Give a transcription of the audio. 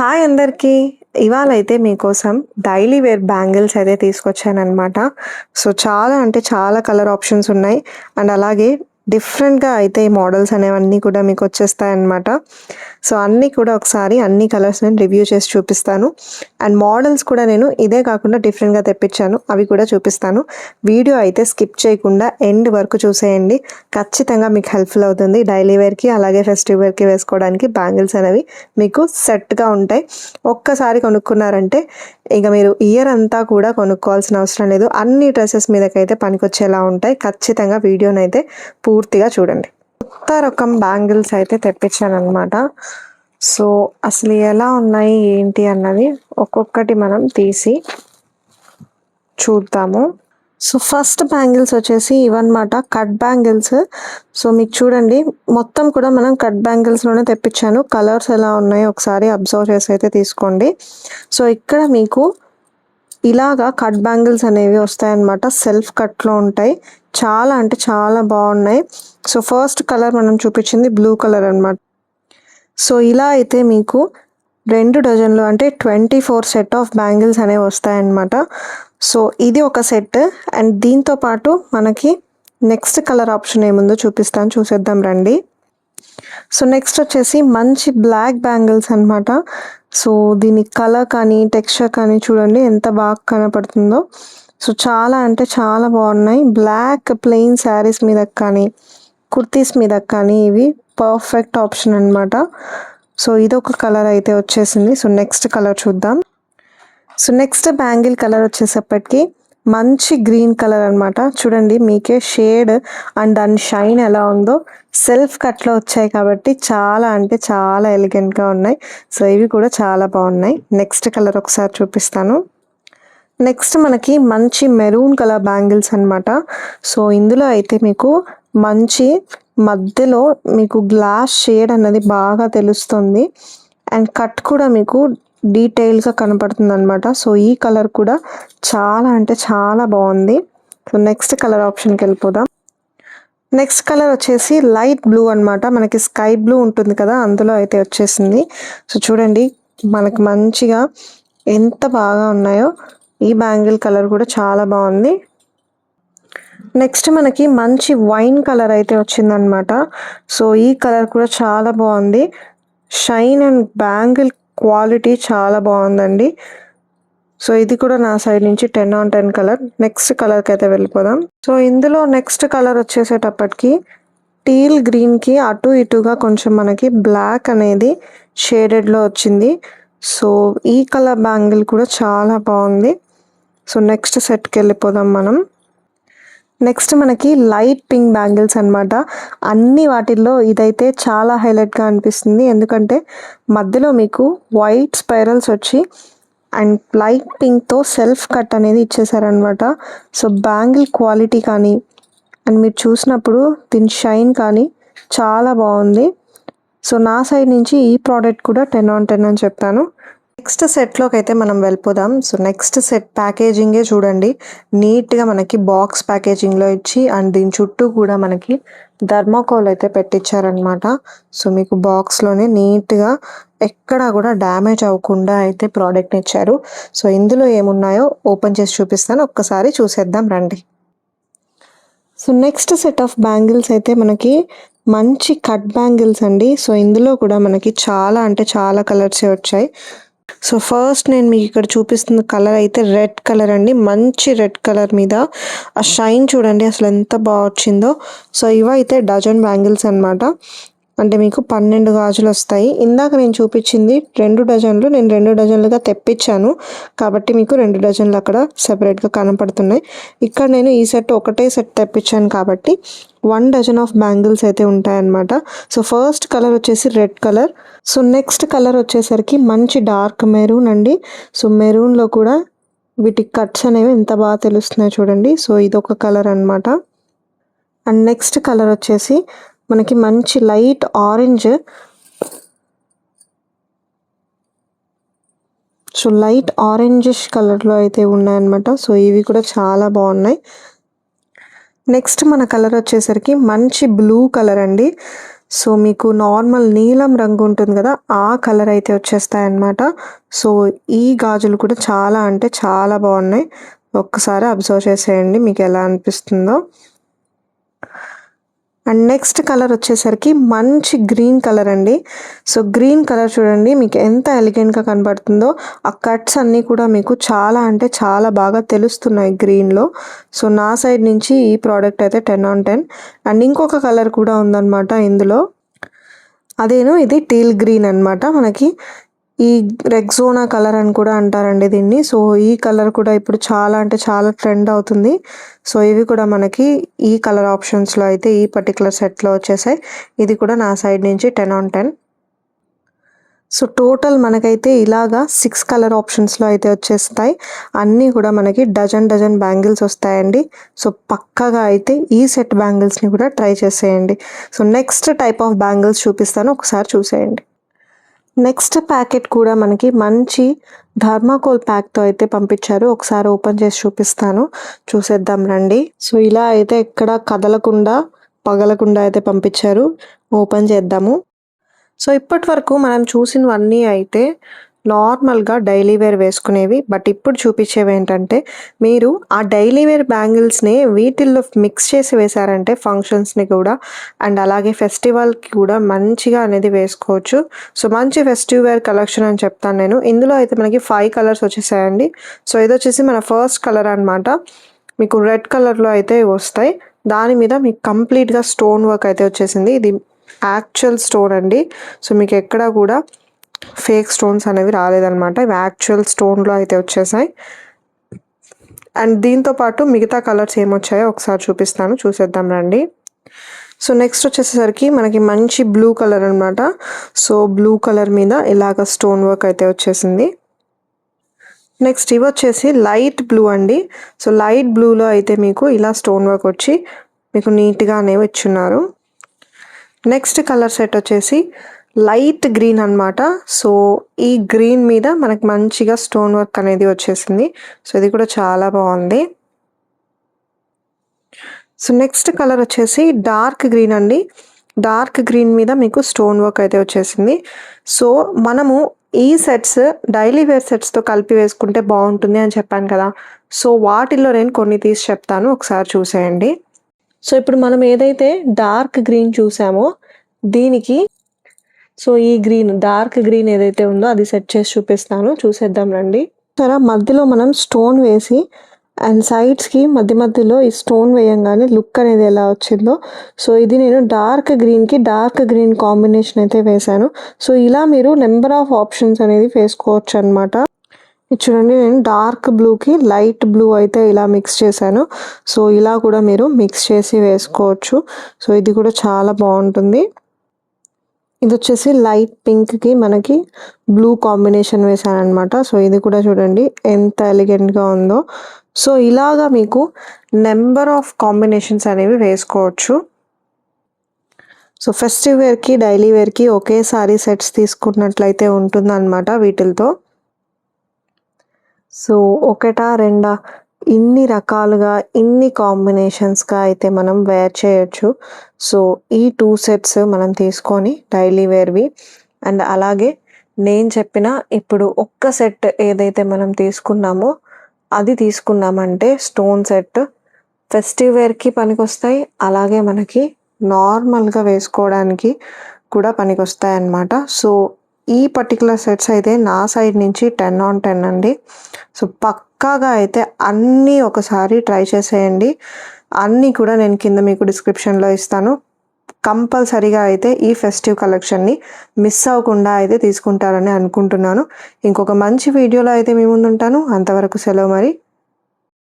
Hi అందరికీ. ఇవాళైతే మీకోసం daily wear bangles అయితే తీసుకొచ్చాననమాట. సో, చాలా అంటే చాలా కలర్ ఆప్షన్స్ ఉన్నాయి. అండ్ అలాగే డిఫరెంట్‌గా అయితే ఈ మోడల్స్ అనేవన్నీ కూడా మీకొచ్చేస్తాయన్నమాట. సో, అన్నీ కూడా ఒకసారి అన్ని కలర్స్ నేను రివ్యూ చేసి చూపిస్తాను. అండ్ మోడల్స్ కూడా నేను ఇదే కాకుండా డిఫరెంట్‌గా తెప్పించాను. అవి కూడా చూపిస్తాను. వీడియో అయితే స్కిప్ చేయకుండా ఎండ్ వరకు చూసేయండి. ఖచ్చితంగా మీకు హెల్ప్‌ఫుల్ అవుతుంది. డైలీ వేర్‌కి అలాగే ఫెస్టివ్ వేర్‌కి వేసుకోవడానికి బ్యాంగిల్స్ అనేవి మీకు సెట్‌గా ఉంటాయి. ఒక్కసారి కొనుక్కున్నారంటే ఇక మీరు ఇయర్ అంతా కూడా కొనుక్కోవాల్సిన అవసరం లేదు. అన్ని డ్రెసెస్ మీదకైతే పనికొచ్చేలా ఉంటాయి. ఖచ్చితంగా వీడియోనైతే పూర్తిగా చూడండి. కొత్త రకం బ్యాంగిల్స్ అయితే తెప్పించాననమాట. సో, అసలు ఎలా ఉన్నాయి ఏంటి అన్నది ఒక్కొక్కటి మనం తీసి చూద్దాము. సో, ఫస్ట్ బ్యాంగిల్స్ వచ్చేసి ఇవన్నమాట, కట్ బ్యాంగిల్స్. సో, మీకు చూడండి మొత్తం కూడా మనం కట్ బ్యాంగిల్స్‌లోనే తెప్పించాను. కలర్స్ ఎలా ఉన్నాయో ఒకసారి అబ్జర్వ్ చేసి అయితే తీసుకోండి. సో, ఇక్కడ మీకు ఇలాగా కట్ బ్యాంగిల్స్ అనేవి వస్తాయన్నమాట. సెల్ఫ్ కట్‌లో ఉంటాయి. చాలా అంటే చాలా బాగున్నాయి. సో, ఫస్ట్ కలర్ మనం చూపించింది బ్లూ కలర్ అనమాట. సో, ఇలా అయితే మీకు 2 డజన్లు అంటే 24 సెట్ ఆఫ్ బ్యాంగిల్స్ అనేవి వస్తాయన్నమాట. సో, ఇది ఒక సెట్. అండ్ దీంతో పాటు మనకి నెక్స్ట్ కలర్ ఆప్షన్ ఏముందో చూపిస్తాను, చూసేద్దాం రండి. సో, నెక్స్ట్ వచ్చేసి మంచి బ్లాక్ బ్యాంగిల్స్ అనమాట. సో, దీని కలర్ కానీ టెక్స్చర్ కానీ చూడండి ఎంత బాగా కనపడుతుందో. సో, చాలా అంటే చాలా బాగున్నాయి. బ్లాక్ ప్లెయిన్ శారీస్ మీద కానీ కుర్తీస్ మీద కానీ ఇవి పర్ఫెక్ట్ ఆప్షన్ అనమాట. సో, ఇదొక కలర్ అయితే వచ్చేసింది. సో, నెక్స్ట్ కలర్ చూద్దాం. సో, నెక్స్ట్ బ్యాంగిల్ కలర్ వచ్చేసప్పటికి మంచి గ్రీన్ కలర్ అనమాట. చూడండి మీకే షేడ్ అండ్ దాని షైన్ ఎలా ఉందో. సెల్ఫ్ కట్లో వచ్చాయి కాబట్టి చాలా అంటే చాలా ఎలిగెంట్గా ఉన్నాయి. సో, ఇవి కూడా చాలా బాగున్నాయి. నెక్స్ట్ కలర్ ఒకసారి చూపిస్తాను. నెక్స్ట్ మనకి మంచి మెరూన్ కలర్ బ్యాంగిల్స్ అనమాట. సో, ఇందులో అయితే మీకు మంచి మధ్యలో మీకు గ్లాస్ షేడ్ అన్నది బాగా తెలుస్తుంది. అండ్ కట్ కూడా మీకు డీటెయిల్గా కనపడుతుంది అనమాట. సో, ఈ కలర్ కూడా చాలా అంటే చాలా బాగుంది. సో, నెక్స్ట్ కలర్ ఆప్షన్కి వెళ్ళిపోదాం. నెక్స్ట్ కలర్ వచ్చేసి లైట్ బ్లూ అనమాట. మనకి స్కై బ్లూ ఉంటుంది కదా, అందులో అయితే వచ్చేసింది. సో, చూడండి మనకి మంచిగా ఎంత బాగా ఉన్నాయో. ఈ బ్యాంగిల్ కలర్ కూడా చాలా బాగుంది. నెక్స్ట్ మనకి మంచి వైన్ కలర్ అయితే వచ్చిందనమాట. సో, ఈ కలర్ కూడా చాలా బాగుంది. షైన్ అండ్ బ్యాంగిల్ క్వాలిటీ చాలా బాగుందండి. సో, ఇది కూడా నా సైడ్ నుంచి 10/10 కలర్. నెక్స్ట్ కలర్కి అయితే వెళ్ళిపోదాం. సో, ఇందులో నెక్స్ట్ కలర్ వచ్చేసేటప్పటికి టీల్ గ్రీన్కి అటు ఇటుగా కొంచెం మనకి బ్లాక్ అనేది షేడెడ్లో వచ్చింది. సో, ఈ కలర్ బ్యాంగిల్ కూడా చాలా బాగుంది. సో, నెక్స్ట్ సెట్కి వెళ్ళిపోదాం మనం. నెక్స్ట్ మనకి లైట్ పింక్ బ్యాంగిల్స్ అనమాట. అన్ని వాటిల్లో ఇదైతే చాలా హైలైట్గా అనిపిస్తుంది. ఎందుకంటే మధ్యలో మీకు వైట్ స్పైరల్స్ వచ్చి అండ్ లైట్ పింక్తో సెల్ఫ్ కట్ అనేది ఇచ్చేసారనమాట. సో, బ్యాంగిల్ క్వాలిటీ కానీ అండ్ మీరు చూసినప్పుడు దీని షైన్ కానీ చాలా బాగుంది. సో, నా సైడ్ నుంచి ఈ ప్రోడక్ట్ కూడా 10/10 అని చెప్తాను. నెక్స్ట్ సెట్లోకి అయితే మనం వెళ్ళిపోదాం. సో, నెక్స్ట్ సెట్ ప్యాకేజింగే చూడండి. నీట్గా మనకి బాక్స్ ప్యాకేజింగ్లో ఇచ్చి అండ్ దీని చుట్టూ కూడా మనకి థర్మాకోల్ అయితే పెట్టించారనమాట. సో, మీకు బాక్స్లోనే నీట్గా ఎక్కడా కూడా డ్యామేజ్ అవ్వకుండా అయితే ప్రోడక్ట్ని ఇచ్చారు. సో, ఇందులో ఏమున్నాయో ఓపెన్ చేసి చూపిస్తాను, ఒక్కసారి చూసేద్దాం రండి. So, next set of bangles అయితే మనకి మంచి కట్ బ్యాంగిల్స్ అండి. సో, ఇందులో కూడా మనకి చాలా అంటే చాలా కలర్సే వచ్చాయి. సో, ఫస్ట్ నేను మీకు ఇక్కడ చూపిస్తున్న కలర్ అయితే రెడ్ కలర్ అండి. మంచి రెడ్ కలర్ మీద ఆ షైన్ చూడండి అసలు ఎంత బాగా వచ్చిందో. సో, ఇవైతే డజన్ బ్యాంగిల్స్ అనమాట. అంటే మీకు 12 గాజులు వస్తాయి. ఇందాక నేను చూపించింది 2 డజన్లు, నేను 2 డజన్లుగా తెప్పించాను కాబట్టి మీకు 2 డజన్లు అక్కడ సెపరేట్గా కనపడుతున్నాయి. ఇక్కడ నేను ఈ సెట్ ఒకటే సెట్ తెప్పించాను కాబట్టి 1 డజన్ ఆఫ్ బ్యాంగిల్స్ అయితే ఉంటాయన్నమాట. సో, ఫస్ట్ కలర్ వచ్చేసి red colour. So, next colour వచ్చేసరికి మంచి డార్క్ మెరూన్ అండి. సో, మెరూన్లో కూడా వీటి కట్స్ అనేవి ఎంత బాగా తెలుస్తున్నాయి చూడండి. సో, ఇదొక కలర్ అనమాట. అండ్ నెక్స్ట్ కలర్ వచ్చేసి మనకి మంచి light orange. So, light orangish కలర్లో అయితే ఉన్నాయన్నమాట. సో, ఇవి కూడా చాలా బాగున్నాయి. నెక్స్ట్ మన కలర్ వచ్చేసరికి మంచి బ్లూ కలర్ అండి. సో మీకు నార్మల్ నీలం రంగు ఉంటుంది కదా, ఆ కలర్ అయితే వచ్చేస్తాయన్నమాట. సో ఈ గాజులు కూడా చాలా అంటే చాలా బాగున్నాయి. ఒక్కసారి అబ్జర్వ్ చేసేయండి మీకు ఎలా అనిపిస్తుందో. అండ్ నెక్స్ట్ కలర్ వచ్చేసరికి మంచి గ్రీన్ కలర్ అండి. సో గ్రీన్ కలర్ చూడండి మీకు ఎంత ఎలిగెంట్గా కనబడుతుందో. ఆ కట్స్ అన్నీ కూడా మీకు చాలా అంటే చాలా బాగా తెలుస్తున్నాయి గ్రీన్లో. సో నా సైడ్ నుంచి ఈ ప్రోడక్ట్ అయితే 10/10. అండ్ ఇంకొక కలర్ కూడా ఉందన్నమాట ఇందులో. అదేను ఇది టీల్ గ్రీన్ అనమాట. మనకి ఈ రెగ్జోనా కలర్ అని కూడా అంటారండి దీన్ని. సో ఈ కలర్ కూడా ఇప్పుడు చాలా అంటే చాలా ట్రెండ్ అవుతుంది. సో ఇవి కూడా మనకి ఈ కలర్ ఆప్షన్స్లో అయితే ఈ పర్టికులర్ సెట్లో వచ్చేసాయి. ఇది కూడా నా సైడ్ నుంచి 10/10. సో టోటల్ మనకైతే ఇలాగా 6 కలర్ ఆప్షన్స్లో అయితే వచ్చేస్తాయి. అన్నీ కూడా మనకి డజన్ బ్యాంగిల్స్ వస్తాయండి. సో పక్కాగా అయితే ఈ సెట్ బ్యాంగిల్స్ని కూడా ట్రై చేసేయండి. So next type of bangles చూపిస్తాను, ఒకసారి చూసేయండి. నెక్స్ట్ ప్యాకెట్ కూడా మనకి మంచి థర్మాకోల్ ప్యాక్తో అయితే పంపించారు. ఒకసారి ఓపెన్ చేసి చూపిస్తాను, చూసేద్దాం రండి. సో ఇలా అయితే ఎక్కడ కదలకుండా పగలకుండా అయితే పంపించారు. ఓపెన్ చేద్దాము. సో ఇప్పటి వరకు మనం చూసినవన్నీ అయితే నార్మల్గా డైలీ వేర్ వేసుకునేవి. బట్ ఇప్పుడు చూపించేవి ఏంటంటే మీరు ఆ డైలీ వేర్ బ్యాంగిల్స్ని వీటిల్లో మిక్స్ చేసి వేశారంటే ఫంక్షన్స్ని కూడా అండ్ అలాగే ఫెస్టివల్కి కూడా మంచిగా అనేది వేసుకోవచ్చు. సో మంచి ఫెస్టివ్ వేర్ కలెక్షన్ అని చెప్తాను నేను. ఇందులో అయితే మనకి 5 కలర్స్ వచ్చేసాయండి. సో ఇది వచ్చేసి మన ఫస్ట్ కలర్ అనమాట. మీకు రెడ్ కలర్లో అయితే వస్తాయి. దాని మీద మీకు కంప్లీట్గా స్టోన్ వర్క్ అయితే వచ్చేసింది. ఇది యాక్చువల్ స్టోన్ అండి. సో మీకు ఎక్కడ కూడా ఫేక్ స్టోన్స్ అనేవి రాలేదన్నమాట. ఇవి యాక్చువల్ స్టోన్లో అయితే వచ్చేసాయి. అండ్ దీంతో పాటు మిగతా కలర్స్ ఏమొచ్చాయో ఒకసారి చూపిస్తాను, చూసేద్దాం రండి. సో నెక్స్ట్ వచ్చేసరికి మనకి మంచి బ్లూ కలర్ అనమాట. సో బ్లూ కలర్ మీద ఇలాగ స్టోన్ వర్క్ అయితే వచ్చేసింది. నెక్స్ట్ ఇవి వచ్చేసి లైట్ బ్లూ అండి. సో లైట్ బ్లూలో అయితే మీకు ఇలా స్టోన్ వర్క్ వచ్చి మీకు నీట్గా అనేవి ఇచ్చున్నారు. నెక్స్ట్ కలర్ సెట్ వచ్చేసి లైట్ గ్రీన్ అనమాట. సో ఈ గ్రీన్ మీద మనకి మంచిగా స్టోన్ వర్క్ అనేది వచ్చేసింది. సో ఇది కూడా చాలా బాగుంది. సో నెక్స్ట్ కలర్ వచ్చేసి డార్క్ గ్రీన్ అండి. డార్క్ గ్రీన్ మీద మీకు స్టోన్ వర్క్ అయితే వచ్చేసింది. సో మనము ఈ సెట్స్ డైలీ వేర్ సెట్స్తో కలిపి వేసుకుంటే బాగుంటుంది అని చెప్పాను కదా. సో వాటిల్లో నేను కొన్ని తీసి చెప్తాను, ఒకసారి చూసేయండి. సో ఇప్పుడు మనం ఏదైతే డార్క్ గ్రీన్ చూసామో దీనికి సో ఈ గ్రీన్ డార్క్ గ్రీన్ ఏదైతే ఉందో అది సెట్ చేసి చూపిస్తాను, చూసేద్దాం రండి. సరే మధ్యలో మనం స్టోన్ వేసి అండ్ సైడ్స్కి మధ్యలో ఈ స్టోన్ వేయంగానే లుక్ అనేది ఎలా వచ్చిందో. సో ఇది నేను డార్క్ గ్రీన్కి డార్క్ గ్రీన్ కాంబినేషన్ అయితే వేశాను. సో ఇలా మీరు నెంబర్ ఆఫ్ ఆప్షన్స్ అనేది వేసుకోవచ్చు అనమాట. చూడండి నేను డార్క్ బ్లూకి లైట్ బ్లూ అయితే ఇలా మిక్స్ చేశాను. సో ఇలా కూడా మీరు మిక్స్ చేసి వేసుకోవచ్చు. సో ఇది కూడా చాలా బాగుంటుంది. ఇది వచ్చేసి లైట్ పింక్కి మనకి బ్లూ కాంబినేషన్ వేసాను అనమాట. సో ఇది కూడా చూడండి ఎంత ఎలిగెంట్గా ఉందో. సో ఇలాగా మీకు నెంబర్ ఆఫ్ కాంబినేషన్స్ అనేవి వేసుకోవచ్చు. సో ఫెస్టివ్ వేర్కి డైలీ వేర్కి ఒకేసారి సెట్స్ తీసుకున్నట్లయితే ఉంటుందన్నమాట వీటితో. సో ఒకటా రెండా ఇన్ని రకాలుగా ఇన్ని కాంబినేషన్స్గా అయితే మనం వేర్ చేయొచ్చు. సో ఈ 2 సెట్స్ మనం తీసుకొని డైలీ వేర్వి అండ్ అలాగే నేను చెప్పిన ఇప్పుడు ఒక్క సెట్ ఏదైతే మనం తీసుకున్నామో అది తీసుకున్నామంటే స్టోన్ సెట్ ఫెస్టివ్ వేర్కి పనికొస్తాయి, అలాగే మనకి నార్మల్గా వేసుకోవడానికి కూడా పనికొస్తాయి అన్నమాట. సో ఈ పర్టికులర్ సెట్స్ అయితే నా సైడ్ నుంచి 10/10 అండి. సో పక్కాగా అయితే అన్నీ ఒకసారి ట్రై చేసేయండి. అన్నీ కూడా నేను కింద మీకు డిస్క్రిప్షన్లో ఇస్తాను. కంపల్సరీగా అయితే ఈ ఫెస్టివ్ కలెక్షన్ని మిస్ అవ్వకుండా అయితే తీసుకుంటారని అనుకుంటున్నాను. ఇంకొక మంచి వీడియోలో అయితే మీ ముందు ఉంటాను. అంతవరకు సెలవు మరి.